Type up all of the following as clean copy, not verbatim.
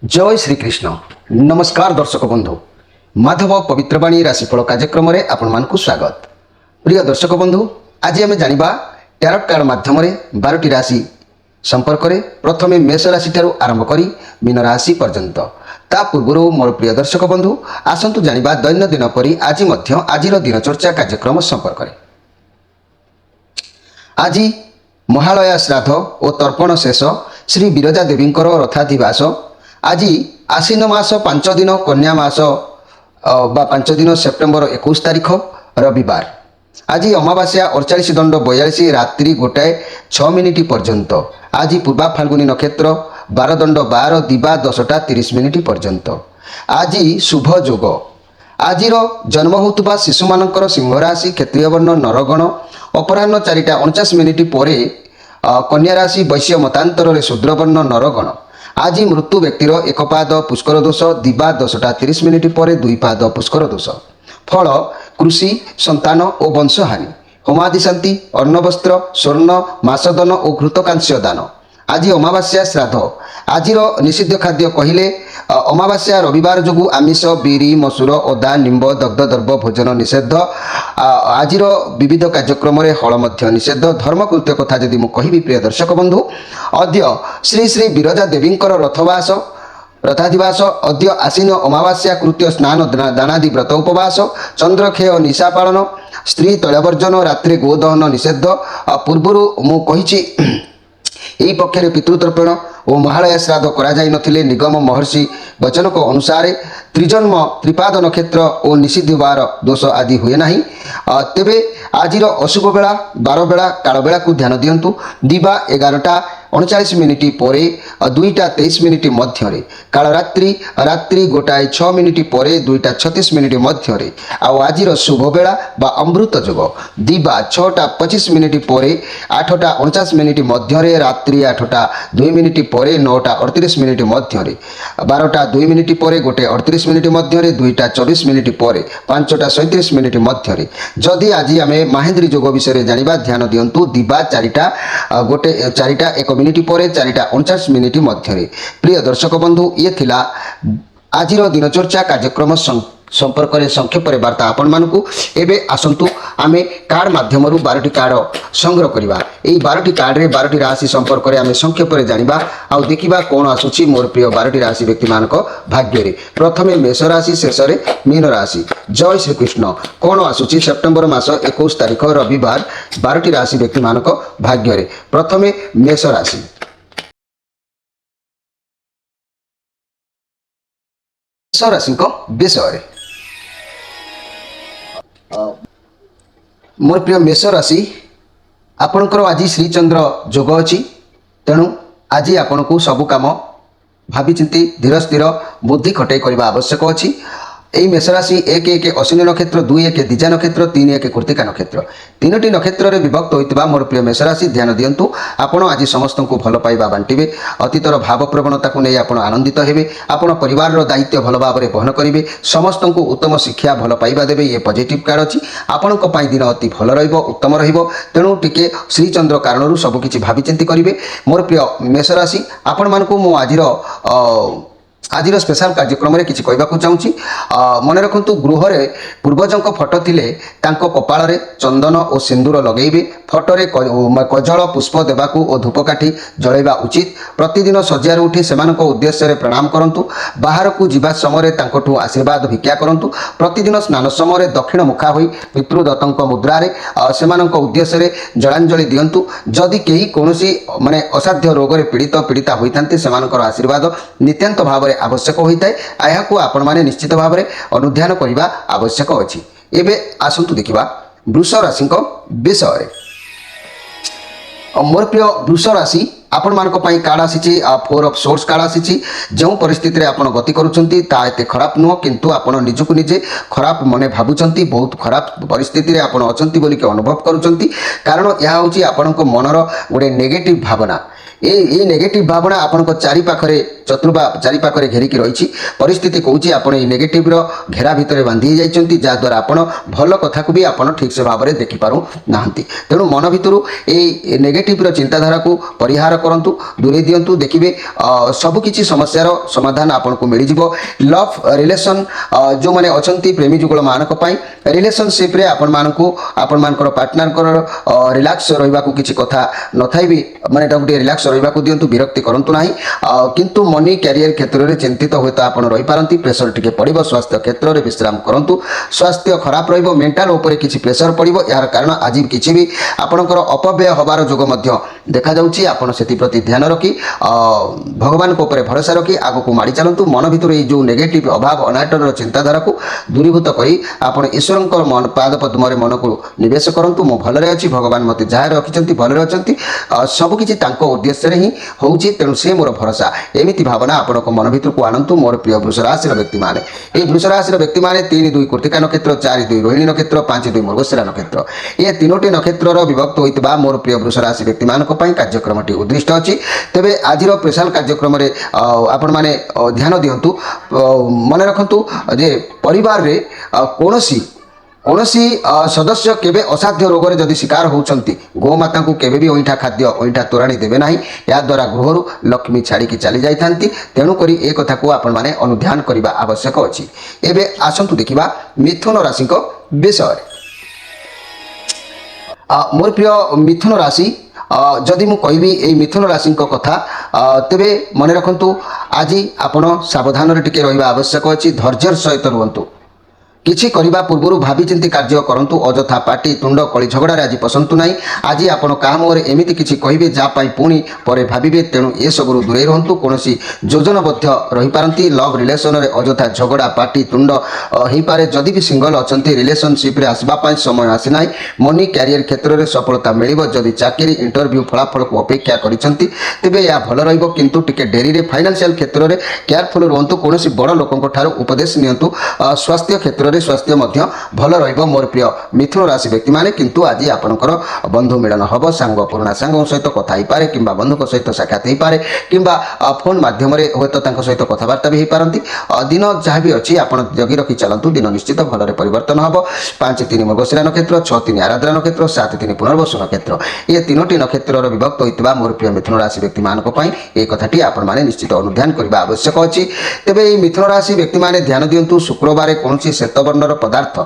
जय श्रीकृष्ण नमस्कार दर्शक बंधु माधव पवित्रवाणी राशिफल कार्यक्रम में आपण मानकु स्वागत। प्रिय दर्शक बंधु आज आम जानिबा टैरोट कार्ड माध्यम 12टी राशि संपर्क में प्रथमे मेष राशि ठारू आरंभ करी मीन राशि पर्यंत ता पूर्व मोर प्रिय दर्शक बंधु आसंतु जानिबा दैनंदिन परी आज मध्य आजिर दिनचर्चा कार्यक्रम संपर्क में। आज महालया श्राद्ध और तर्पण शेष श्री विरजा देवींकर रथाधिवास आज आश्विन मास 5 दिन कन्या मास बा 5 दिन सेप्टेम्बर 21 तारीख रविवार आज अमावास्या 48 दंड 42 रात्रि 1:06 पर्यंत आज पूर्वा फाल्गुनी नक्षत्र 12 दंड 12 दिवा 10:30 पर्यंत आज शुभ जोग आज जन्म होता शिशु मानकर सिंह राशि क्षत्रिय वर्ण नरगण अपराह्न 4:49 पर कन्या राशि वैश्य मतांतर शूद्रवर्ण नरगण आज मृत्यु व्यक्तिर एक पाद पुष्कर दोष दिवा 10:30 पर 2 पाद पुष्कर दोष फल कृषि संतान और वंशहानि होमादि शांति अन्नवस्त्र स्वर्ण मासदन और घृतकांस्य दान आज अमावास्या श्राद्ध आज निषिद्ध खाद्य कहले अमावास्या रविवार जो आमिष बिरी मसूर अदा निंब दग्ध द्रव्य भोजन निषेध आज विविध कार्यक्रम हल निषेध धर्मकृत्य कथा जदि मुझे प्रिय दर्शक बंधु अद्य श्री श्री विरजा देवींकर रथाधिवास अद्य आश्विन अमावास्या कृत्य स्नान दानादि व्रत उपवास चंद्रक्षय निशा पालन स्त्री तैलवर्जन रात्रि गोदहन निषेध पूर्वर मुझे यही पक्षर पितृतर्पण और महालया श्राद्ध कराई नथिले निगम महर्षि वचन को अनुसार त्रिजन्म त्रिपाद नक्षत्र और निषिद्धवार दोष आदि हुए ना तेबे आज अशुभ बेला 12 बेला काल बेला को ध्यान दिंतु दिवा 11:39 पर 2:23 मध्य काल रात्रि 1:06 पर 2:36 मध्य आज शुभ बेला बा अमृत जोग दिवा 6:25 पर 8:49 मध्य रात्रि 8:02 पर 9:38 मध्य 12:02 पर 1:38 मध्य 2:24 पर 5:37 मध्य जदि आज आम महेंद्री जोग विषय जानिबा ध्यान दिंतु दिवा 4:01 पर 4:49 मध्य। प्रिय दर्शक बंधु ये थिला आज दिनचर्चा कार्यक्रम संपर्क में संक्षेप वार्ता आपण मानकु एबे आसंतु आमे कार्ड माध्यम 12टी कार्ड संग्रह करवा। यही 12टी कार्ड रे 12टी राशि संपर्क में आमे संक्षेप में जानिबा आ देखिबा कोन आसुची मोर प्रिय 12टी राशि व्यक्ति मानक भाग्य रे। प्रथमे मेष राशि शेष रे मीन राशि। जय श्री कृष्ण कोन आसुची सेप्टेम्बर मास 21 तारीख रविवार 12टी राशि व्यक्ति मानक भाग्य रे। प्रथमे मेष राशि राशि विषय मोर प्रिय मेष राशि आपणकर आज श्रीचंद्र जोग अच्छी तेणु आज आपण को सबु काम भावी चिंती धीर स्थिर बुद्धि खटाई करने आवश्यक अच्छी। यही मेष राशि 1 अश्विनी नक्षत्र 2 द्विजा नक्षत्र 3 कृत्तिका नक्षत्र 3टी नक्षत्र में विभक्त होता मोर प्रिय मेष राशि ध्यान दिंतु आपण आज समस्त को भल पाइबा बांटे अतीतर भाव प्रवणता को नहीं आप आनंदित हेबे आपण परिवार दायित्व भल भाव में बहन करेंगे समस्त को उत्तम शिक्षा भल पाइबा देवे ये पॉजिटिव कार्ड अच्छी आपण दिन अति भल उत्तम तेणु टिके श्रीचंद्र कारण सबकि भाविचिंती करेंगे। मोर प्रिय मेष राशि आपण मानकु मु आज स्पेशल कार्यक्रम में किसी कहवाक चाहूँगी मन रखु गृह पूर्वज फोटो थिले कपाल रे चंदन और सिंदूर लगेबे फोटोरे कजल पुष्प देवाकू और धूपकाठी जलैबा उचित प्रतिदिन सज्जार उठी से उद्देश्य प्रणाम करंतु बाहर को जीवा समय आशीर्वाद भिक्षा करंतु प्रतिदिन स्नान समय दक्षिण मुखा होई पितृदत्तक मुद्रारे से उद्देश्य जलांजलि दिंतु जदि कहीं कौन माने असाध्य रोग पीड़िता होता से आशीर्वाद नित्यंत भाव आवश्यक होता है यह आपण मैंने निश्चित भाव में अनुध्यान करने आवश्यक अच्छी। एबे आसंतु देखिबा वृष राशि विषय मोर प्रिय वृष राशि आपण मानक पई कार्ड आसी 4 ऑफ सोर्स कार्ड आसी जो परिस्थिति रे आपण गति करूछंती ता एते खराब नुह किंतु आपण निजकु निजे खराब मने भाबुछंती बहुत खराब परिस्थिति रे आपण अछंती बोली के अनुभव करूछंती कारण यह होची आपण को मनर गोटे नेगेटिव भावना এই নেগেটিভ ভাবনা আপনার চারিপাখে চারিপাখে ঘেরিকি রয়েছে পরিস্থিতি কৌছি আপনার এই নেগেটিভর ঘেরা ভিতরে বাঁধি যাই যাদ্বারা আপনার ভাল কথা বি আপনার ঠিক সে ভাবে দেখিপার না তেণু মন ভিতর এই নেগেটিভর চিন্তাধারা পরিহার করতু দূরে দিও দেখবে सबुकिछि समस्यार समाधान आपको मिल जाव लव रिलेशन जो मैंने अच्छा प्रेमी जुगल मानक रिलेशनशिप रे आपण मानकर पार्टनर रिलैक्स रहा किसी कथा न थाई भी माने गोटे रिलैक्स रहा दिंतु विरक्ति करूँ ना किंतु मनी कैरियर क्षेत्र में चिंतित हुए तो आप रही पारती प्रेसर टी पड़ो स्वास्थ्य क्षेत्र में विश्राम करूँ स्वास्थ्य खराब रहा मेंटाल उपर किसी प्रेसर पड़ो यार कारण आज किसी भी आपणकर अपव्यय हबार जोग देखा जाऊँगी आपड़ से प्रति ध्यान रखी भगवान को भरोसा रखी आग को माड़ी चलतु मन भर जो नेगेटिव अभाव अनाटर चिंताधारा को दूरीभूत करी आपण ईश्वर मन पाद पद्म मन को निवेश करूँ मो भलरे अच्छी भगवान मत जहाँ रखिंट भलरे अच्छा सबकि उद्देश्य ही हूँ तेणु से मोर भरोसा एमती भावना आपण मन भर को आणतु मोर प्रिय वृष राशि व्यक्ति मैंने ये वृष राशि व्यक्ति मैंने 3-2 कृतिका नक्षत्र 4-2 रोहिणी नक्षत्र 5-2 मृगशिरा नक्षत्र ये तीनोटी नक्षत्र विभक्त होता मोर प्रिय वृष राशि व्यक्ति मान कार्यक्रम उद्दिष्ट अच्छी तेरे आज स्पेशल कार्यक्रम आपण मैंने ध्यान दिंतु मन रखु जे परिवार रे कौनसी सदस्य केवे असाध्य रोग रे जदि शिकार होउछंती गोमाता को केवे भी ओइठा खाद्य ओइठा तोराणी देवे नाही या द्वारा गृहरु लक्ष्मी छाड़ी की चली जाइथांती तेणु करी ए कथा को आपण माने अनुध्यान करबा आवश्यक अछि। एबे आसंतु देखिबा मिथुन राशि को विषय मोर प्रिय मिथुन राशि जदि मु कहबी ए मिथुन राशि कथा तेबे मन रखंतु आज आपण सावधान रे टिके रहिबा आवश्यक अछि धैर्यर सहित रुहंतु किछि करिबा पूर्वरु भाभी चिंती कार्य करंतु अजथा पाटी तुंड कली झगड़ा आज पसंतु नाही आज आपण काम रे एमिति किछि कहिबे जा पाई पुणी परे भाबिबे तेणु ए सबरु दूरे रहंतु कोनोसी योजनाबद्ध रही पारंती लव रिलेशन रे अजथा झगड़ा पाटी तुंड हेई पारे जदि भी सिंगल अछंती रिलेशनशिप रे आसबा पाई समय आसी नाही मनी कैरियर क्षेत्र रे सफलता मिलिबो जदि चाकरी इंटरव्यू फलाफल को अपेक्षा करिसंती तेबे या भल रहिबो किंतु टिके डेरी रे फाइनेंशियल क्षेत्र रे केयरफुल रहंतु कोनोसी बड़ लोकंक ठारो उपदेश नियंतु स्वास्थ्य क्षेत्र स्वास्थ्य भल रहिबो मोर प्रिय मिथुन राशि व्यक्ति माने किंतु आज आपनकर बंधु मिलन हबो सांग पुराना सांग सहित कथा ही पारे किंबा बंधुक सहित साक्षात ही पारे किंबा फोन माध्यम रे होय तो तांको सहित कथावार्ता भी ही पारंती दिन जहाँ भी अच्छी आपण जगी रखी चलतु दिन निश्चित भलरे परिवर्तन हबो 5-3 मृगशिरा नक्षत्र 6-3 आराधना नक्षत्र 7-3 पुनर्वसु नक्षत्र ये तीनोटी नक्षत्र विभक्त होइतबा मोर प्रिय मिथुन राशि व्यक्ति मानक पई ए कथाटी आपण माने निश्चित अनुध्यान करबा आवश्यक अछि। तेबे ए मिथुन राशि व्यक्ति माने ध्यान दियंतु शुक्रवार कोनसी श्वेत वर्णर पदार्थ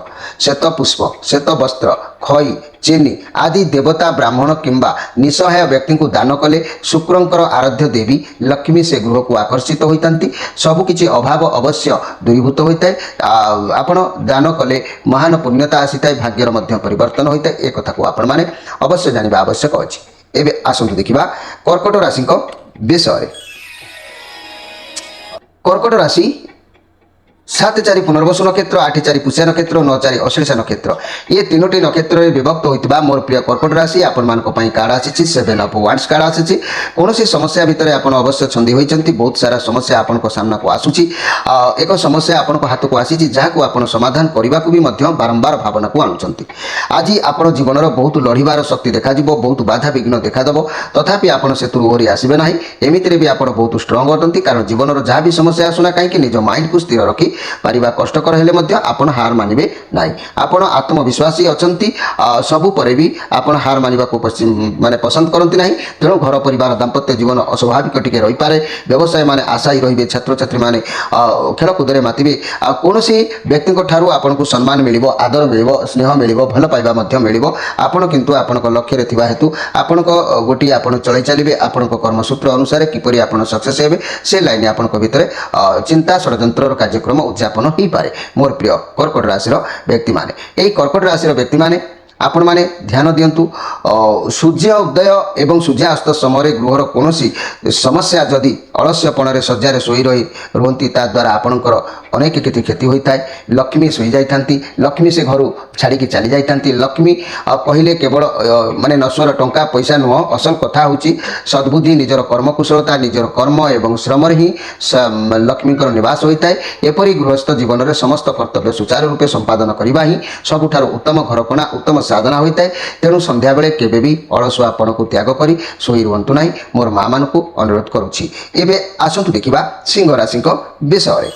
श्वेत पुष्प श्वेत वस्त्र खई चीनी आदि देवता ब्राह्मण किंबा निसहाय व्यक्ति को दान कले शुक्रंकर आराध्य देवी लक्ष्मी से गृह को आकर्षित होता सबकि अभाव अवश्य दूरीभूत होता है आपण दान कले महान पुण्यता आसी था भाग्यर मध्य परिवर्तन होता है एक कथा को आपण माने अवश्य जानिबा आवश्यक अछि। एबे आसंतु देखिबा कर्कट राशि को विषय कर्कट राशि 7-4 पुनर्वसु नक्षत्र 8-4 पुष्य नक्षत्र 9-4 अश्लेषा नक्षत्र ये तीनोटी नक्षत्र विभक्त होता मोर प्रिय कर्कट राशि आपण मानक पई कार्ड आसी 7 ऑफ वांड्स कार्ड आसी कोनोसी समस्या भितर आपण अवश्य छंदी होइचंती बहुत सारा समस्या आपण को सामना को आसुची एक समस्या आपण को हाथ को आसी जहाँ को आपण समाधान करबा को भी मध्य बारंबार भावना को आनुचंती आज आपण जीवन रो बहुत लड़ीबार शक्ति देखा जिवो बहुत बाधा विघ्न देखा दबो तथापि आपण सेतु ओहरी आसीबे नाही एमितिरे भी आपण बहुत स्ट्रांग होतंती कारण जीवन रो जहाँ भी समस्या आसुना काहे कि निज माइंड को स्थिर रखी पारिबा कष्टकर हेले मध्य आपण हार मानिबे नाही आपण आत्मविश्वासी अछंती सबु परे भी आपण हार मानिबा को माने पसंद करंती नाही तेणु घर परिवार दाम्पत्य जीवन अस्वाभाविक टिके रही पारे व्यवसाय माने आशायी रहिबे छात्र छात्री माने खेल कूदरे मातिबे कोनोसी व्यक्ति को ठारू आपण को सम्मान मिलिबो आदर मिलिबो स्नेह मिलिबो भल पाइबा मध्य मिलिबो आपण किंतु आपण को लक्ष्य रे थिबा हेतु आपण को गोटी आपण चलै चलिबे आपण को कर्मसूत्र अनुसार किपरि आपण सक्सेस हेबे से लाइन आपण को भितरे चिंता षड्यंत्र कार्यक्रम उद्यापन ही पारे मोर प्रिय कर्कट राशि व्यक्ति माने एई कर्कट राशि व्यक्ति माने आपण माने ध्यान दियंतु सूर्य उदय एवं सूर्यास्त समय गृहर कोनोसी समस्या जदि अलस्यपण शज्जार शोई रही रुहंती ता द्वारा आपणकर अनेक किति क्षति होता है लक्ष्मी शोई जाइथांती लक्ष्मी से घर छाड़ी की चली जाइथांती लक्ष्मी कहले केवल माने नश्वर टंका पैसा नुह असल कथा होची सद्बुद्धि निजर कर्मकुशलता निजर कर्म एवं श्रम ही लक्ष्मीकर निवास होता है एपरी गृहस्थ जीवन में समस्त कर्तव्य सुचारू रूपे संपादन करवा ही सबुठार उत्तम घरकणा उत्तम ସାଧନା ହୋଇଥାଏ। ତେଣୁ ସନ୍ଧ୍ୟାବେଳେ କେବେ ବି ଅଳସୁଆପଣକୁ ତ୍ୟାଗ କରି ଶୋଇ ରୁହନ୍ତୁ ନାହିଁ, ମୋର ମା ମାନଙ୍କୁ ଅନୁରୋଧ କରୁଛି। ଏବେ ଆସନ୍ତୁ ଦେଖିବା ସିଂହ ରାଶିଙ୍କ ବିଷୟରେ।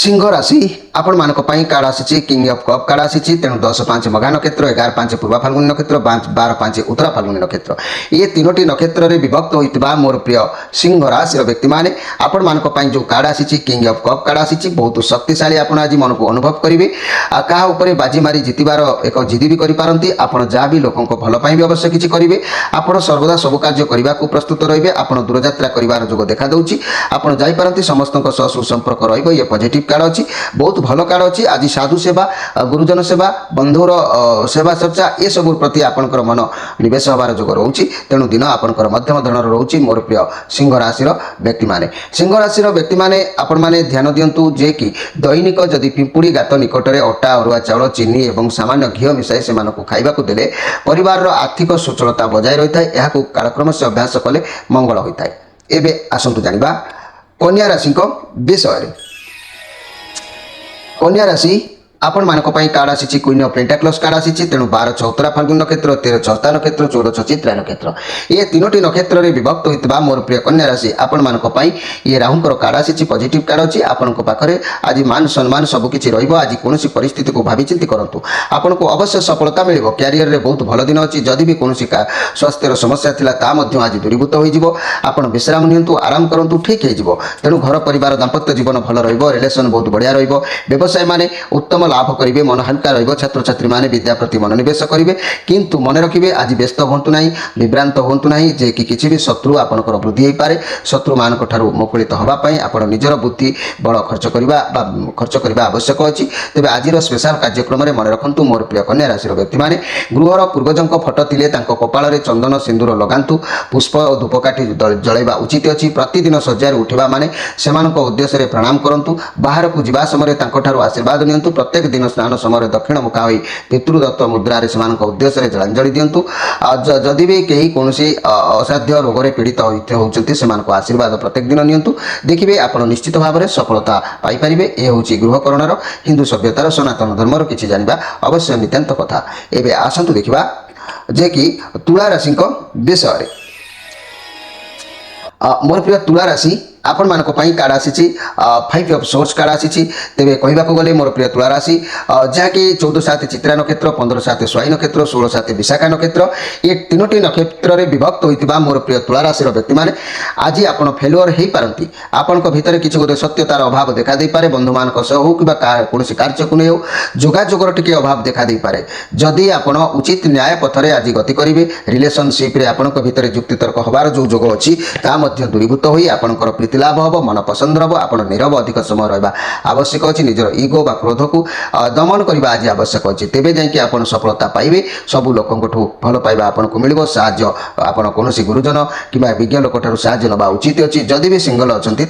ସିଂହ ରାଶି ଆପଣମାନଙ୍କ ପାଇଁ କାର୍ଡ ଆସିଛି କିଙ୍ଗ ଅଫ୍ କପ୍ କାର୍ଡ ଆସିଛି। ତେଣୁ 10-5 ମଘା ନକ୍ଷତ୍ର, 11-5 ପୂର୍ବ ଫାଲ୍ଗୁନୀ ନକ୍ଷତ୍ର, 12-5 ଉତ୍ତର ଫାଲ୍ଗୁନୀ ନକ୍ଷତ୍ର, ଏ ତିନୋଟି ନକ୍ଷତ୍ରରେ ବିଭକ୍ତ ହୋଇଥିବା ମୋର ପ୍ରିୟ ସିଂହ ରାଶିର ବ୍ୟକ୍ତିମାନେ ଆପଣମାନଙ୍କ ପାଇଁ ଯେଉଁ କାର୍ଡ ଆସିଛି କିଙ୍ଗ ଅଫ୍ କପ୍ କାର୍ଡ ଆସିଛି, ବହୁତ ଶକ୍ତିଶାଳୀ ଆପଣ ଆଜି ମନକୁ ଅନୁଭବ କରିବେ। କାହା ଉପରେ ବାଜି ମାରି ଜିତିବାର ଏକ ଜିଦି ବି କରିପାରନ୍ତି। ଆପଣ ଯାହା ବି ଲୋକଙ୍କ ଭଲ ପାଇଁ ବି ଅବଶ୍ୟ କିଛି କରିବେ। ଆପଣ ସର୍ବଦା ସବୁ କାର୍ଯ୍ୟ କରିବାକୁ ପ୍ରସ୍ତୁତ ରହିବେ। ଆପଣ ଦୂରଯାତ୍ରା କରିବାର ଯୋଗ ଦେଖାଦେଉଛି। ଆପଣ ଯାଇପାରନ୍ତି, ସମସ୍ତଙ୍କ ସହ ସୁସମ୍ପର୍କ ରହିବ। ଇଏ ପଜିଟିଭ କାର୍ଡ ଅଛି, ବହୁତ ଭଲ କାର୍ଡ ଅଛି। ଆଜି ସାଧୁ ସେବା, ଗୁରୁଜନ ସେବା, ବନ୍ଧୁର ସେବା ଚର୍ଚ୍ଚା ଏସବୁ ପ୍ରତି ଆପଣଙ୍କର ମନ ନିବେଶ ହେବାର ଯୋଗ ରହୁଛି। ତେଣୁ ଦିନ ଆପଣଙ୍କର ମଧ୍ୟମ ଧରଣର ରହୁଛି ମୋର ପ୍ରିୟ ସିଂହ ରାଶିର ବ୍ୟକ୍ତିମାନେ। ସିଂହ ରାଶିର ବ୍ୟକ୍ତିମାନେ ଆପଣମାନେ ଧ୍ୟାନ ଦିଅନ୍ତୁ ଯେ କି ଦୈନିକ ଯଦି ପିମ୍ପୁଡ଼ି ଗାତ ନିକଟରେ ଅଟା, ଅରୁଆ ଚାଉଳ, ଚିନି ଏବଂ ସାମାନ୍ୟ ଘିଅ ମିଶାଇ ସେମାନଙ୍କୁ ଖାଇବାକୁ ଦେଲେ ପରିବାରର ଆର୍ଥିକ ସଚ୍ଛଳତା ବଜାୟ ରହିଥାଏ। ଏହାକୁ କାଳକ୍ରମଶଃ ଅଭ୍ୟାସ କଲେ ମଙ୍ଗଳ ହୋଇଥାଏ। ଏବେ ଆସନ୍ତୁ ଜାଣିବା କନ୍ୟା ରାଶିଙ୍କ ବିଷୟରେ। କନ୍ୟା ରାଶି ଆପଣମାନଙ୍କ ପାଇଁ କାର୍ଡ ଆସିଛି କୁଇନ୍ ଅଫ୍ ପେଣ୍ଟାକ୍ଲସ୍ କାର୍ଡ ଆସିଛି। ତେଣୁ 12-6 ଉତ୍ତରା ଫାଲ୍ଗୁନୀ ନକ୍ଷତ୍ର, 13-6 ନକ୍ଷତ୍ର, 14-6 ଚିତ୍ରା ନକ୍ଷତ୍ର, ଏ ତିନୋଟି ନକ୍ଷତ୍ରରେ ବିଭକ୍ତ ହୋଇଥିବା ମୋର ପ୍ରିୟ କନ୍ୟା ରାଶି ଆପଣମାନଙ୍କ ପାଇଁ ଇଏ ରାହୁଙ୍କର କାର୍ଡ ଆସିଛି, ପଜିଟିଭ କାର୍ଡ ଅଛି। ଆପଣଙ୍କ ପାଖରେ ଆଜି ମାନ ସମ୍ମାନ ସବୁକିଛି ରହିବ। ଆଜି କୌଣସି ପରିସ୍ଥିତିକୁ ଭାବିଚିନ୍ତି କରନ୍ତୁ, ଆପଣଙ୍କୁ ଅବଶ୍ୟ ସଫଳତା ମିଳିବ। କ୍ୟାରିୟରରେ ବହୁତ ଭଲ ଦିନ ଅଛି। ଯଦି ବି କୌଣସି ସ୍ୱାସ୍ଥ୍ୟର ସମସ୍ୟା ଥିଲା ତାହା ମଧ୍ୟ ଆଜି ଦୂରୀଭୂତ ହୋଇଯିବ। ଆପଣ ବିଶ୍ରାମ ନିଅନ୍ତୁ, ଆରାମ କରନ୍ତୁ, ଠିକ୍ ହେଇଯିବ। ତେଣୁ ଘର ପରିବାର ଦାମ୍ପତ୍ୟ ଜୀବନ ଭଲ ରହିବ, ରିଲେସନ୍ ବହୁତ ବଢ଼ିଆ ରହିବ। ବ୍ୟବସାୟୀ ମାନେ ଉତ୍ତମ ଲାଭ କରିବେ, ମନ ହାଲକା ରହିବ। ଛାତ୍ରଛାତ୍ରୀମାନେ ବିଦ୍ୟା ପ୍ରତି ମନୋନିବେଶ କରିବେ। କିନ୍ତୁ ମନେ ରଖିବେ ଆଜି ବ୍ୟସ୍ତ ହୁଅନ୍ତୁ ନାହିଁ, ବିଭ୍ରାନ୍ତ ହୁଅନ୍ତୁ ନାହିଁ ଯେ କି କିଛି ବି ଶତ୍ରୁ ଆପଣଙ୍କର ବୃଦ୍ଧି ହୋଇପାରେ। ଶତ୍ରୁମାନଙ୍କ ଠାରୁ ମୁକୁଳିତ ହେବା ପାଇଁ ଆପଣ ନିଜର ବୁଦ୍ଧି ବଳ ଖର୍ଚ୍ଚ କରିବା ଆବଶ୍ୟକ ଅଛି। ତେବେ ଆଜିର ସ୍ପେଶାଲ କାର୍ଯ୍ୟକ୍ରମରେ ମନେ ରଖନ୍ତୁ ମୋର ପ୍ରିୟ କନ୍ୟା ରାଶିର ବ୍ୟକ୍ତିମାନେ, ଗୃହର ପୂର୍ବଜଙ୍କ ଫଟୋ ଥିଲେ ତାଙ୍କ କପାଳରେ ଚନ୍ଦନ ସିନ୍ଦୁର ଲଗାନ୍ତୁ, ପୁଷ୍ପ ଓ ଧୂପକାଠି ଜଳାଇବା ଉଚିତ ଅଛି। ପ୍ରତିଦିନ ଶଯ୍ୟାରୁ ଉଠିବା ମାନେ ସେମାନଙ୍କ ଉଦ୍ଦେଶ୍ୟରେ ପ୍ରଣାମ କରନ୍ତୁ। ବାହାରକୁ ଯିବା ସମୟରେ ତାଙ୍କଠାରୁ ଆଶୀର୍ବାଦ ନିଅନ୍ତୁ। ପ୍ରତ୍ୟେକ ଦିନ ସ୍ନାନ ସମୟରେ ଦକ୍ଷିଣ ମୁଖା ହୋଇ ପିତୃଦତ୍ତ ମୁଦ୍ରାରେ ସେମାନଙ୍କ ଉଦ୍ଦେଶ୍ୟରେ ଜଳାଞ୍ଜଳି ଦିଅନ୍ତୁ। ଯଦି ବି କେହି କୌଣସି ଅସାଧ୍ୟ ରୋଗରେ ପୀଡ଼ିତ ହେଉଛନ୍ତି ସେମାନଙ୍କ ଆଶୀର୍ବାଦ ପ୍ରତ୍ୟେକ ଦିନ ନିଅନ୍ତୁ। ଦେଖିବେ ଆପଣ ନିଶ୍ଚିତ ଭାବରେ ସଫଳତା ପାଇପାରିବେ। ଏ ହେଉଛି ଗୃହକରଣର ହିନ୍ଦୁ ସଭ୍ୟତାର ସନାତନ ଧର୍ମର କିଛି ଜାଣିବା ଅବଶ୍ୟ ନିତ୍ୟାନ୍ତ କଥା। ଏବେ ଆସନ୍ତୁ ଦେଖିବା ଯେ କି ତୁଳା ରାଶିଙ୍କ ବିଷୟରେ। ମୋର ପ୍ରିୟ ତୁଳା ରାଶି ଆପଣମାନଙ୍କ ପାଇଁ କାର୍ଡ ଆସିଛି 5 ଅଫ୍ ସୋର୍ସ କାର୍ଡ ଆସିଛି। ତେବେ କହିବାକୁ ଗଲେ ମୋର ପ୍ରିୟ ତୁଳା ରାଶି ଯାହାକି 14-7 ଚିତ୍ରା ନକ୍ଷତ୍ର, 15-7 ସ୍ୱାୟୀ ନକ୍ଷତ୍ର, 16-7 ବିଶାଖା ନକ୍ଷତ୍ର, ଏ ତିନୋଟି ନକ୍ଷତ୍ରରେ ବିଭକ୍ତ ହୋଇଥିବା ମୋର ପ୍ରିୟ ତୁଳା ରାଶିର ବ୍ୟକ୍ତିମାନେ ଆଜି ଆପଣ ଫେଲୁଅର ହୋଇପାରନ୍ତି। ଆପଣଙ୍କ ଭିତରେ କିଛି ଗୋଟେ ସତ୍ୟତାର ଅଭାବ ଦେଖାଦେଇପାରେ। ବନ୍ଧୁମାନଙ୍କ ସହ ହେଉ କିମ୍ବା କୌଣସି କାର୍ଯ୍ୟକୁ ନେଇ ହେଉ ଯୋଗାଯୋଗର ଟିକେ ଅଭାବ ଦେଖାଦେଇପାରେ। ଯଦି ଆପଣ ଉଚିତ ନ୍ୟାୟ ପଥରେ ଆଜି ଗତି କରିବେ, ରିଲେସନସିପ୍ରେ ଆପଣଙ୍କ ଭିତରେ ଯୁକ୍ତିତର୍କ ହେବାର ଯେଉଁ ଯୋଗ ଅଛି ତାହା ମଧ୍ୟ ଦୂରୀଭୂତ ହୋଇ ଆପଣଙ୍କର ଲାଭ ହେବ, ମନ ପସନ୍ଦ ହେବ। ଆପଣ ନୀରବ ଅଧିକ ସମୟ ରହିବା ଆବଶ୍ୟକ ଅଛି। ନିଜର ଇଗୋ ବା କ୍ରୋଧକୁ ଦମନ କରିବା ଆଜି ଆବଶ୍ୟକ ଅଛି। ତେବେ ଯାଇକି ଆପଣ ସଫଳତା ପାଇବେ। ସବୁ ଲୋକଙ୍କଠୁ ଭଲ ପାଇବା ଆପଣଙ୍କୁ ମିଳିବ। ସାହାଯ୍ୟ ଆପଣ କୌଣସି ଗୁରୁଜନ କିମ୍ବା ବିଜ୍ଞ ଲୋକଠାରୁ ସାହାଯ୍ୟ ନେବା ଉଚିତ ଅଛି। ଯଦି ବି ସିଙ୍ଗଲ ଅଛନ୍ତି,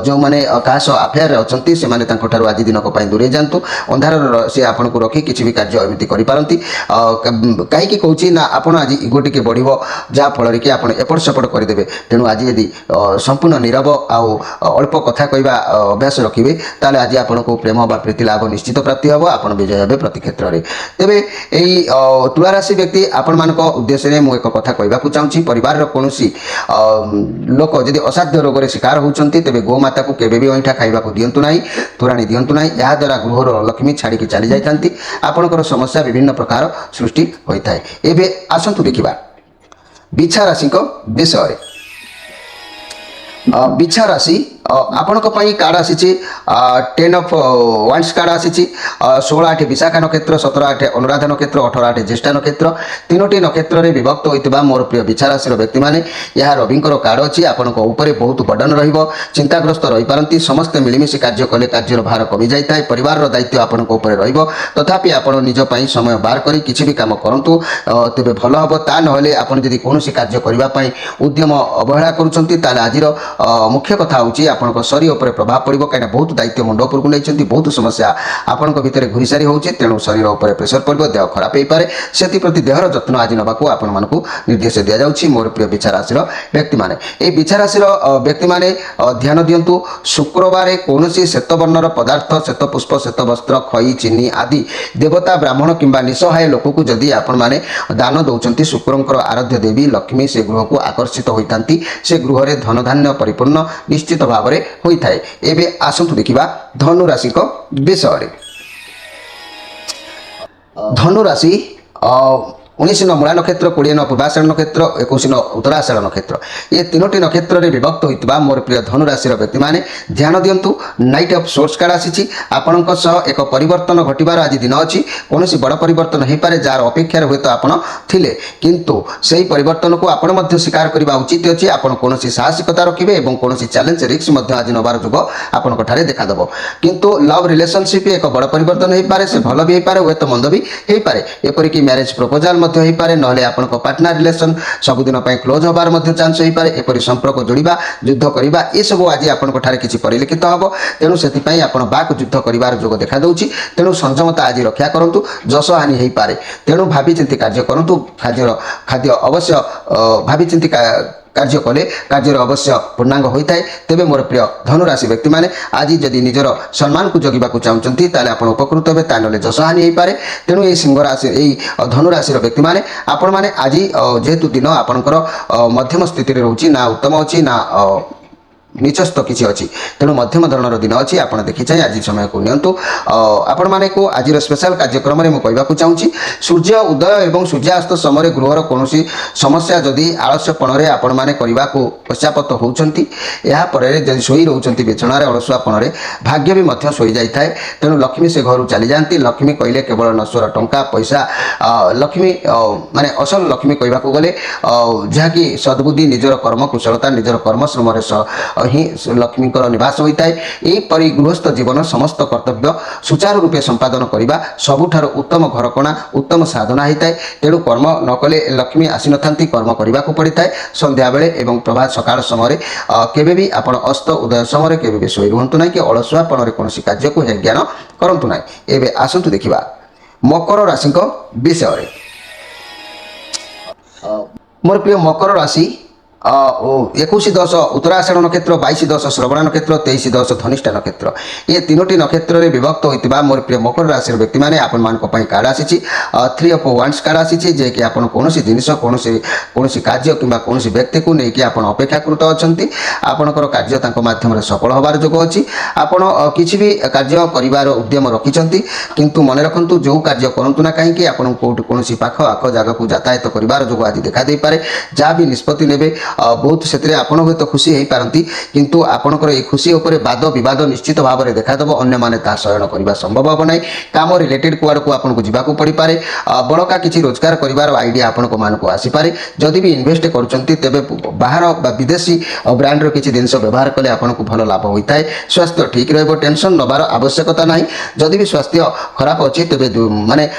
ଯେଉଁମାନେ କାହା ସହ ଆଫେୟାରରେ ଅଛନ୍ତି ସେମାନେ ତାଙ୍କଠାରୁ ଆଜି ଦିନକ ପାଇଁ ଦୂରେଇ ଯାଆନ୍ତୁ। ଅନ୍ଧାରର ସେ ଆପଣଙ୍କୁ ରଖି କିଛି ବି କାର୍ଯ୍ୟ ଏମିତି କରିପାରନ୍ତି। କାହିଁକି କହୁଛି ନା ଆପଣ ଆଜି ଇଗୋ ଟିକେ ବଢ଼ିବ, ଯାହାଫଳରେ କି ଆପଣ ଏପଟ ସେପଟ କରିଦେବେ। ତେଣୁ ଆଜି ଯଦି ସମ୍ପୂର୍ଣ୍ଣ ନୀରବ ଆଉ ଅଳ୍ପ କଥା କହିବା ଅଭ୍ୟାସ ରଖିବେ ତାହେଲେ ଆଜି ଆପଣଙ୍କୁ ପ୍ରେମ ବା ପ୍ରୀତି ଲାଭ ନିଶ୍ଚିତ ପ୍ରାପ୍ତି ହେବ। ଆପଣ ବିଜୟ ହେବେ ପ୍ରତି କ୍ଷେତ୍ରରେ। ତେବେ ଏହି ତୁଳା ରାଶି ବ୍ୟକ୍ତି ଆପଣମାନଙ୍କ ଉଦ୍ଦେଶ୍ୟରେ ମୁଁ ଏକ କଥା କହିବାକୁ ଚାହୁଁଛି। ପରିବାରର କୌଣସି ଲୋକ ଯଦି ଅସାଧ୍ୟ ରୋଗରେ ଶିକାର ହେଉଛନ୍ତି ତେବେ ଗୋମାତାକୁ କେବେ ବି ଅଇଁଠା ଖାଇବାକୁ ଦିଅନ୍ତୁ ନାହିଁ, ତୋରାଣି ଦିଅନ୍ତୁ ନାହିଁ। ଏହାଦ୍ୱାରା ଗୃହର ଲକ୍ଷ୍ମୀ ଛାଡ଼ିକି ଚାଲି ଯାଇଥାନ୍ତି। ଆପଣଙ୍କର ସମସ୍ୟା ବିଭିନ୍ନ ପ୍ରକାର ସୃଷ୍ଟି ହୋଇଥାଏ। ଏବେ ଆସନ୍ତୁ ଦେଖିବା ବିଛା ରାଶିଙ୍କ ବିଷୟରେ। ବିଛା ରାଶି ଆପଣଙ୍କ ପାଇଁ କାର୍ଡ ଆସିଛି 10 ଅଫ୍ ୱାଣ୍ଡସ୍ କାର୍ଡ ଆସିଛି। 16-8 ବିଶାଖା ନକ୍ଷତ୍ର, 17-8 ଅନୁରାଧା ନକ୍ଷତ୍ର, 18-8 ଜ୍ୟେଷ୍ଠା ନକ୍ଷତ୍ର, ତିନୋଟି ନକ୍ଷତ୍ରରେ ବିଭକ୍ତ ହୋଇଥିବା ମୋର ପ୍ରିୟ ବିଛା ରାଶିର ବ୍ୟକ୍ତିମାନେ ଏହା ରବିଙ୍କର କାର୍ଡ ଅଛି। ଆପଣଙ୍କ ଉପରେ ବହୁତ ବର୍ଡନ ରହିବ, ଚିନ୍ତାଗ୍ରସ୍ତ ରହିପାରନ୍ତି। ସମସ୍ତେ ମିଳିମିଶି କାର୍ଯ୍ୟ କଲେ କାର୍ଯ୍ୟର ଭାର କମିଯାଇଥାଏ। ପରିବାରର ଦାୟିତ୍ୱ ଆପଣଙ୍କ ଉପରେ ରହିବ। ତଥାପି ଆପଣ ନିଜ ପାଇଁ ସମୟ ବାହାର କରି କିଛି ବି କାମ କରନ୍ତୁ, ତେବେ ଭଲ ହେବ। ତା ନହେଲେ ଆପଣ ଯଦି କୌଣସି କାର୍ଯ୍ୟ କରିବା ପାଇଁ ଉଦ୍ୟମ ଅବହେଳା କରୁଛନ୍ତି ତାହେଲେ ଆଜିର ମୁଖ୍ୟ କଥା ହେଉଛି आपन शरीर उपर प्रभाव पड़ो कहीं बहुत दायित्व मुंड उपरको नहीं बहुत समस्या आपण भितर घुरी सारी हो तेणु शरीर उपर प्रेसर पड़ो देह खराब हो पाए से देहर जत्न आज नवा आपण मानक निर्देश दि जाऊँगी मोर प्रिय बिछा राशि व्यक्ति मैंने ये बिछा राशि व्यक्ति मैंने ध्यान दिंतु शुक्रवार कौन श्वेतवर्णर पदार्थ श्वेत पुष्प श्वेत वस्त्र खई चीनी आदि देवता ब्राह्मण किंबा निसहाय लोक को जदि आपण मैंने दान दौरान शुक्रंकर आराध्य देवी लक्ष्मी से गृह को आकर्षित होता से गृह में धन धान्य परिपूर्ण निश्चित भाव में होता है। एवं आसतु देखा धनु राशि विषय धनु राशि 19 न मूला नक्षत्र 20 न पूर्वाषाढ़ नक्षत्र 21 न उत्तराषाढ़ नक्षत्र ये तीनोटी नक्षत्र में विभक्त होता मोर प्रिय धनु राशि व्यक्ति मैंने ध्यान दिंतु नाइट ऑफ सोर्स कार्ड आसी आपण एक परिवर्तन घटबार आज दिन अच्छी कौन बड़ परिवर्तन हो पाए जार अपेक्षा हुए तो आपड़ थिले किंतु से ही परिवर्तन को आपण स्वीकार करने उचित अच्छी आपड़ कौन साहसिकता रखिए और कौन चैलेंज रिस्क आज नबार जुग आपण देखादेव किंतु लव रिलेशनशिप एक बड़ परिवर्तन हो पाए से भल भी हो पाए हुए तो मंद भी हो पाए एपरिक मैरिज प्रपोजाल ना आपण पार्टनर रिलेशन सबुदिन क्लोज हबार चांस हो पाए एपरी संपर्क जोड़ा युद्ध करवा ये सब आज आपण किसी परिलक्षित हम तेणु से बाक युद्ध कर जोग देखा दूसरी तेणु संयमता आज रक्षा करूँ जश हानि हो पाए तेणु भावी चिंती कार्य करूँ खाद्य अवश्य भावी चिंती कार्य कले कार्य अवश्य पूर्णांग होता है तेबे मोर प्रिय धनु राशि व्यक्ति मैंने आज जदि निजर सम्मान को जगवा चाहते आप उपकृत हे ताले जशहानि हो पाए तेणु ये सिंह राशि यही धनु राशि व्यक्ति मैंने आपण मैंने आज जेहेतु दिन आपणकर मध्यम स्थिति रोचे ना उत्तम अच्छी ना निचस्त किसी अच्छी तेणु मध्यम धरणर दिन अच्छी आप देखी चाहिए आज समय को नियंतु आपण माने को आज स्पेशल कार्यक्रम में मुझे चाहूँगी सूर्य उदय और सूर्यास्त समय गृहर कौन समस्या जदि आलस्यपण आपण मैंने करने को पश्चापत होती यापर जब शोई रोच बिछणार अलसुआपण भाग्य भी शोई जाए तेणु लक्ष्मी से घर चली जाती लक्ष्मी कहले केवल नश्वर टंका पैसा लक्ष्मी माने असल लक्ष्मी कहवाक गले जहाँकि सद्बुद्धि निजर कर्म कुशलता निजर कर्मश्रम ही लक्ष्मी निवास होता है यहीपरि गृहस्थ जीवन समस्त कर्तव्य सुचारू रूपे संपादन करने सबुठार उत्तम घरकणा उत्तम साधना होता है तेणु कर्म न कले लक्ष्मी आसी न कर्म करने को पड़ता है संध्या बेले एवं प्रभात सकाल समय केबे भी आपण अस्त उदय समय केबे भी शोई रुहतु ना कि अलसुआपण कौन कार्य को ज्ञान करंतु ना। एबे आसंतु देखिबा मकर राशि विषय मोर प्रिय मकर राशि 21-10 उत्तराषाढ़ नक्षत्र 22-10 श्रवण नक्षत्र 23-10 धनिष्ठा नक्षत्र ये तीनोटी नक्षत्र में विभक्त होता मोर प्रिय मकर राशि व्यक्ति मैंने आपण मान कार्ड आसी 3 ऑफ वांड्स कार्ड आसी जे कि आपण कौन जिनिस कौन कार्य किंबा कौन व्यक्ति को लेकिन आप अपेक्षाकृत अच्छा आपणकर कार्य माध्यम सफल हबार जोग अच्छी आपण किसी भी कार्य कर उद्यम रखिंट किंतु मन रखु जो कार्य करूँ ना कहीं आपन कौन पाख आख जगह को यातायात कर जोग आज देखा दे पारे जहाँ भी निष्पत्ति ने बहुत से आपण हूँ तो खुशी हो पारती किंतु आपणकर ये खुशी उपर वाद बद निश्चित भाव में देखादेव अन्य मैंने शयन करने संभव हम ना कम रिलेटेड कुआड़ को आपको जावाक पड़ पाए बड़का किसी रोजगार कर आइडिया आपण को आसीपे जदि भी इन्वेस्ट करें बाहर विदेशी ब्रांडर किसी जिनस व्यवहार कले आपको भल लाभ होता है स्वास्थ्य ठीक टेंशन नबार आवश्यकता ना जदि भी स्वास्थ्य खराब अच्छी तेज माने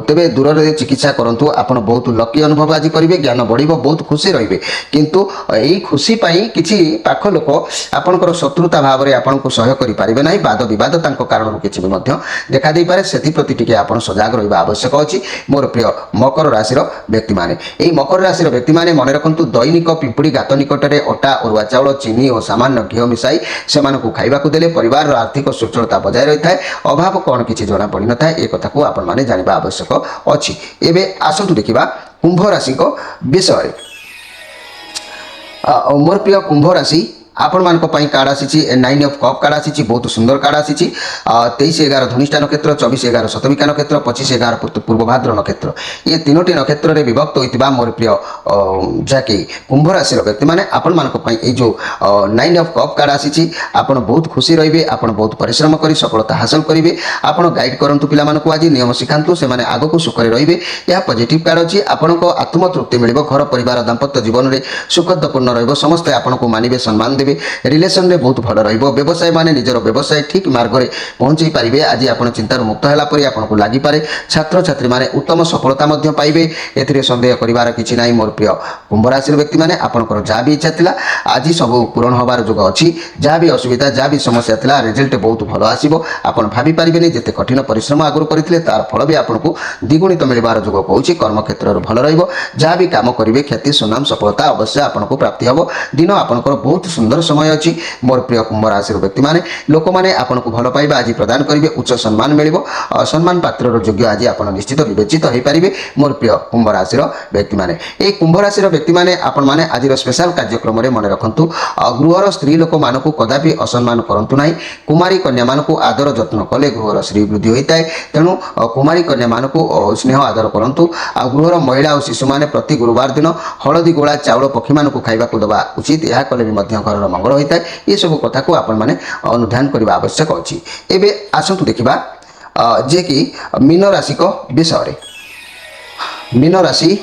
तेज दूर चिकित्सा करूँ आप बहुत लकी अनुभव आज करेंगे ज्ञान बढ़ बहुत खुशी रे किंतु यही खुशी किसी पाख लोक आपणकर शत्रुता भाव में आपन को सहयोग करें ना वाद बद कारण किसी भी देखा दे पारे से प्रति आप सजग रहा आवश्यक अच्छी मोर प्रिय मकर राशि व्यक्ति मैंने यही मकर राशि व्यक्ति मैंने मन रखु दैनिक पिंपुड़ी गात निकट में अटा अरुआ चाउल चीनी और सामान्य घी मिसाई से खाइबा देले परिवार आर्थिक सुचलता बजाय रही है अभाव कौन किसी जना पड़ न था ये कथा को आपण मैंने जाना आवश्यक अच्छी। एवं आसतु देखा कुंभ राशि विषय मोर प्रिय कुंभ राशि आपण मान कार्ड आसी 9 ऑफ कप कार्ड आसी बहुत सुंदर कार्ड आसी 23-11 धनिष्ठा नक्षत्र 24-11 शतविका नक्षत्र 25-11 पूर्वभाद्र नक्षत्र ये तीनोटी नक्षत्र में विभक्त होता मोर प्रिय जहाँकि कुंभ राशि व्यक्ति मैंने आपण मान जो 9 ऑफ कप कार्ड आसी आपण बहुत खुशी रे आप बहुत परिश्रम कर सफलता हासिल करेंगे आप गाइड करूँ पिला आज नियम शिखातु से आग को सुख रे यह पॉजिटिव कार्ड अच्छी आपको आत्मतृप्ति मिल घर परिवार दाम्पत्य जीवन में सुखदपूर्ण रसते आपको मानवे सम्मान देबे रिलेशन रे बहुत भल रहिबो व्यवसाय माने निजर व्यवसाय ठीक मार्ग रे पहुंचई पारिबे आज आपण चिंतार मुक्त होला परि आपनको लागि पारे छात्र छात्री माने उत्तम सफलता मध्य पाइबे एथिरे संदेह करिवार किछि नाही मोर प्रिय कुंभ राशि व्यक्ति माने आपनकर जा भी इच्छा थिला आज सब पूर्ण होबार जोग अछि जा भी असुविधा जा भी समस्या थिला रिजल्ट बहुत भल आसीबो आपण भाबी पारिबेनी जेते कठिन परिश्रम आगुर करथिले तार फल भी आपनको द्विगुणित मिलबार जोग कहूछि कर्म क्षेत्र रे भल रहिबो जा भी काम करिवे ख्याति सुनाम सफलता अवश्य आपनको प्राप्ति हबो दिन आपनकर बहुत सुंदर समय अछि मोर प्रिय कुंभ राशि व्यक्ति माने लोक माने आपनको भल पाइबा आज प्रदान करिवे उच्च सम्मान मिलिबो सम्मान पात्र रो योग्य आज आपण निश्चित विवेचित होई पारिबे मोर प्रिय कुंभ राशि व्यक्ति माने ए कुंभ राशि व्यक्ति माने आपण माने आज स्पेशल कार्यक्रम रे मन रखंतु गृहर स्त्री लोक मानकु कदापि असम्मान करंतु नाही कुमारी कन्या मानकु आदर जत्न कले गृहर श्री वृद्धि होइताय तेनु कुमारी कन्या मानकु स्नेह आदर करंतु आ गृहर महिला और शिशु माने प्रति गुरुवार दिन हळदी गोळा चावल पक्षी मानकु खाइबा को दबा उचित या कले भी मध्य घरर मंगल होइताय ये सब कथा को आपण माने अनुध्यान करबा आवश्यक अछि एबे आसंतु देखिबा जे कि मीन राशि को विषय रे मीन राशि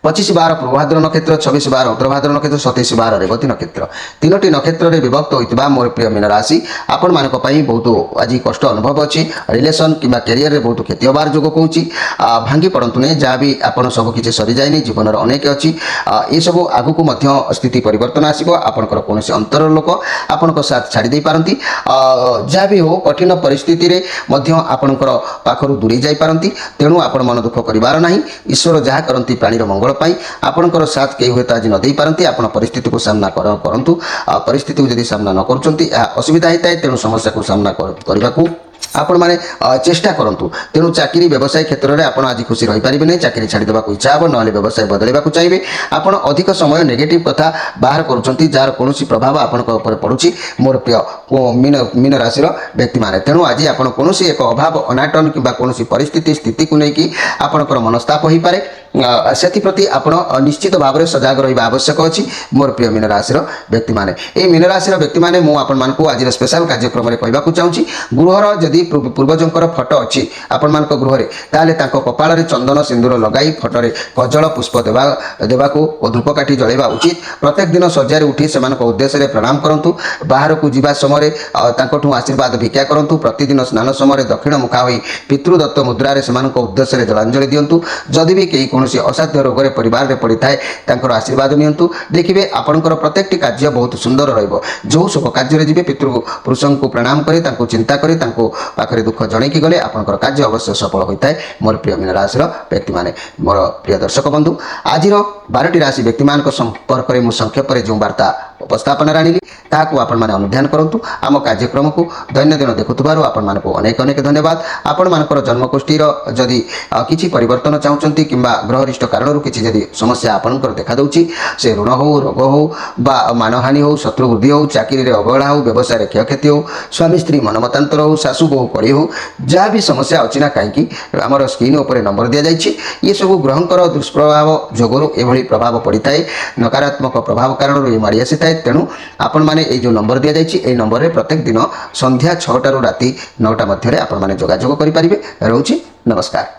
25/12 पूर्वभाद्र नक्षत्र 26/12 उत्तरभाद्र नक्षत्र 27/12 रेवती नक्षत्र तीनोटी नक्षत्र रे विभक्त होइतबा मोर प्रिय मीन राशि आपण मानक पई बहुत आज कष्ट अनुभव अछि रिलेशन किबा करियर रे बहुत क्षति होबार जोग कहूची भांगी पड़ंतु ने जा भी आपण सब किछ सरी जायनी जीवन रे अनेक अछि ए सब आगु को मध्य स्थिति परिवर्तन आसीबो आपनकर कोनोसी अंतर लोक आपनक साथ छाडी दे पारंती जा भी हो कठिन परिस्थिति रे मध्य आपनकर पाखरु दूरी जाई पारंती तेनु आपण मन दुख करिवार नाही ईश्वर जहा करंती प्राणी रो मंगल पाई आपनकर साथ के हुए आज न दे पारंती आपण परिस्थिति को सामना करंतु परिस्थिति को यदि सामना न करचंती असुविधा हेताय तेनु समस्या को सामना करबा को आपण माने चेष्टा करंतु तेनु चाकरी व्यवसाय क्षेत्र रे आपण आज खुशी रहि परिबे नै चाकरी छाडी देबा को इच्छा हो नले व्यवसाय बदलेबा को चाहिबे आपण अधिक समय नेगेटिव कथा बाहर करूचंती जार कोनोसी प्रभाव आपण को ऊपर पडुची मोर प्रिय मीन राशि रो व्यक्ति माने तेनु आज आपण कोनोसी एक अभाव अनाटन किबा कोनोसी परिस्थिति स्थिति को नै कि आपणकर मनस्ताप होई पारे सेति प्रति आपण निश्चित भाव में सजग रहिबा आवश्यक अछि मोर प्रिय मीन राशि व्यक्ति माने ए मीन राशि व्यक्ति माने मु आपण मानकु आज स्पेशल कार्यक्रम रे कहबा को चाहूची गृहर जदि पूर्वजंकर फोटो अछि आपण मानक गृह रे ताले ताको कपाल रे चंदन सिंदूर लगाई फोटो रे कजल पुष्प देबा को धूप काठी जळेबा उचित प्रत्येक दिन सज्जारे उठी से मानक उद्देश्य रे प्रणाम करंतु बाहर को जीवा समय तांकोठु आशीर्वाद भिक्षा करंतु प्रतिदिन स्नान समय दक्षिण मुखा होई पितृदत्त मुद्रा रे से मानक उद्देश्य रे जलांजलि दियंतु जदि भी केही कोनोसी असाध्य रोग रे परिवार रे पड़ी थाए तांकर आशीर्वाद नियंतु देखिबे आपनकर प्रत्येकटी कार्य बहुत सुंदर रहइबो जो शुभ कार्य रे जिबे पितृ पुरुषन को प्रणाम करे तांको चिंता करे तांको पाखरे दुख जणे की गले आपनकर कार्य अवश्य सफल होइताय मोर प्रिय मीन राशि व्यक्ति माने मोर प्रिय दर्शक बंधु आजिर 12टी राशि व्यक्ति मान संपर्क में मुझे संक्षेप में जो वार्ता उपस्थापन राणी ताकू आपण माने अनुध्यान करंतु आम कार्यक्रम को दैनंदिन देखुथबारु आपण मानको अनेक अनेक धन्यवाद आपण मानकर जन्मकोष्ठी जदि किछि परिवर्तन चाहउचंती किंबा ग्रहरिष्ट कारणरू किछि जदि समस्या आपणकर देखा दउची से ऋण हो रोग हो बा मानहानि हो शत्रु वृद्धि हो चाकरी रे अवहेला हो व्यवसाय रे क्षयक्षति हो स्वामी स्त्री मनमतांतर हो सासु बहु कड़ी हो जहाँ भी समस्या अच्छी ना कहीं आमर स्क्रीन उपर नंबर दि जाइए ये सब ग्रहंकर दुष्प्रभाव जोगुरु एभली प्रभाव पड़ी थाए नकारात्मक प्रभाव कारण ये माड़ी आसी थाए तेणु आपण माने ये जो नंबर दि जाइए नंबर रे प्रत्येक दिन संध्या 6 टारू राति 9टा मध्य आपण माने जोगाजोग करि परिबे। रहउची नमस्कार।